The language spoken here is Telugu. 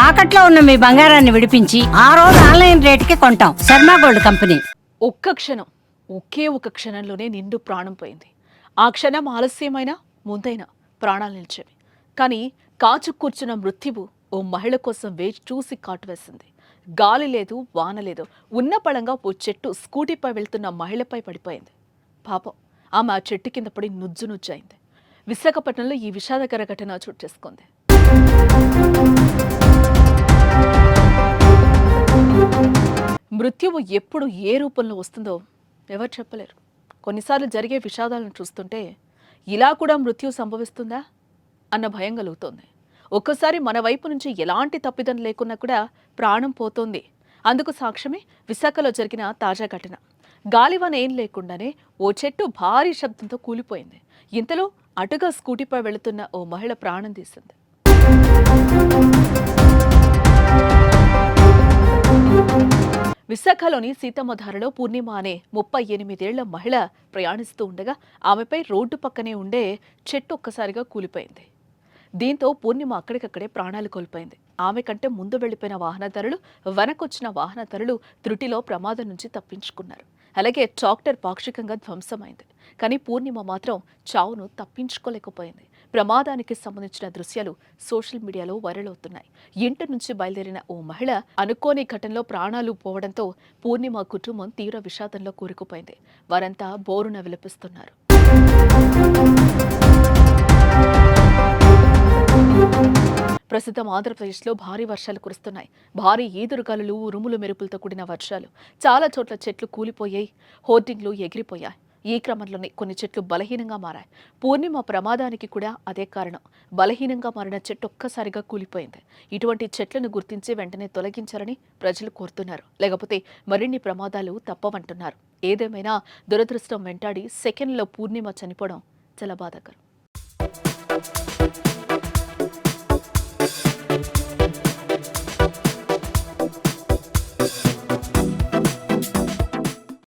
తాకట్లో ఉన్న మీ బంగారాన్ని విడిపించి ఆ రోజు ఆన్లైన్ రేటుకి కొంటాం. Sharma gold company. ఒక్క క్షణం, ఒకే ఒక క్షణంలోనే నిండు ప్రాణం పోయింది. ఆ క్షణం ఆలస్యమైనా ముందైనా ప్రాణాలు నిలిచేవి. కానీ కాచు కూర్చున్న మృత్యువు ఓ మహిళ కోసం వేచి చూసి కాటువేసింది. గాలి లేదు, వాన లేదు. ఉన్న పళంగా ఓ చెట్టు స్కూటీపై వెళ్తున్న మహిళపై పడిపోయింది. పాపం, ఆమె ఆ చెట్టు కింద పడి నుజ్జు నుజ్జయింది. విశాఖపట్నంలో ఈ విషాదకర ఘటన చోటు చేసుకుంది. మృత్యువు ఎప్పుడు ఏ రూపంలో వస్తుందో ఎవరు చెప్పలేరు. కొన్నిసార్లు జరిగే విషాదాలను చూస్తుంటే ఇలా కూడా మృత్యు సంభవిస్తుందా అన్న భయం కలుగుతోంది. ఒక్కోసారి మన వైపు నుంచి ఎలాంటి తప్పిదం లేకున్నా కూడా ప్రాణం పోతోంది. అందుకు సాక్ష్యమే విశాఖలో జరిగిన తాజా ఘటన. గాలివాన ఏం లేకుండానే ఓ చెట్టు భారీ శబ్దంతో కూలిపోయింది. ఇంతలో అటుగా స్కూటీపై వెళుతున్న ఓ మహిళ ప్రాణం తీసింది. విశాఖలోని సీతమ్మధారలో పూర్ణిమ అనే 38 ఏళ్ల మహిళ ప్రయాణిస్తూ ఉండగా ఆమెపై రోడ్డు పక్కనే ఉండే చెట్టు ఒక్కసారిగా కూలిపోయింది. దీంతో పూర్ణిమ అక్కడికక్కడే ప్రాణాలు కోల్పోయింది. ఆమె కంటే ముందు వెళ్లిపోయిన వాహనదారులు, వెనకొచ్చిన వాహనదారులు త్రుటిలో ప్రమాదం నుంచి తప్పించుకున్నారు. అలాగే ట్రాక్టర్ పాక్షికంగా ధ్వంసమైంది. కానీ పూర్ణిమ మాత్రం చావును తప్పించుకోలేకపోయింది. ప్రమాదానికి సంబంధించిన దృశ్యాలు సోషల్ మీడియాలో వైరల్ అవుతున్నాయి. ఇంటి నుంచి బయలుదేరిన ఓ మహిళ అనుకోని ఘటనలో ప్రాణాలు పోవడంతో పూర్ణిమ కుటుంబం తీవ్ర విషాదంలో కూరుకుపోయింది. వారంతా బోరున విలపిస్తున్నారు. ప్రస్తుతం ఆంధ్రప్రదేశ్లో భారీ వర్షాలు కురుస్తున్నాయి. భారీ ఈదురుగాలులు, ఉరుములు మెరుపులతో కూడిన వర్షాలు. చాలా చోట్ల చెట్లు కూలిపోయాయి, హోర్డింగ్లు ఎగిరిపోయాయి. ఈ క్రమంలోనే కొన్ని చెట్లు బలహీనంగా మారాయి. పూర్ణిమ ప్రమాదానికి కూడా అదే కారణం. బలహీనంగా మారిన చెట్టు ఒక్కసారిగా కూలిపోయింది. ఇటువంటి చెట్లను గుర్తించి వెంటనే తొలగించాలని ప్రజలు కోరుతున్నారు. లేకపోతే మరిన్ని ప్రమాదాలు తప్పవంటున్నారు. ఏదేమైనా దురదృష్టం వెంటాడి సెకండ్లో పూర్ణిమ చనిపోవడం చాలా బాధాకరం.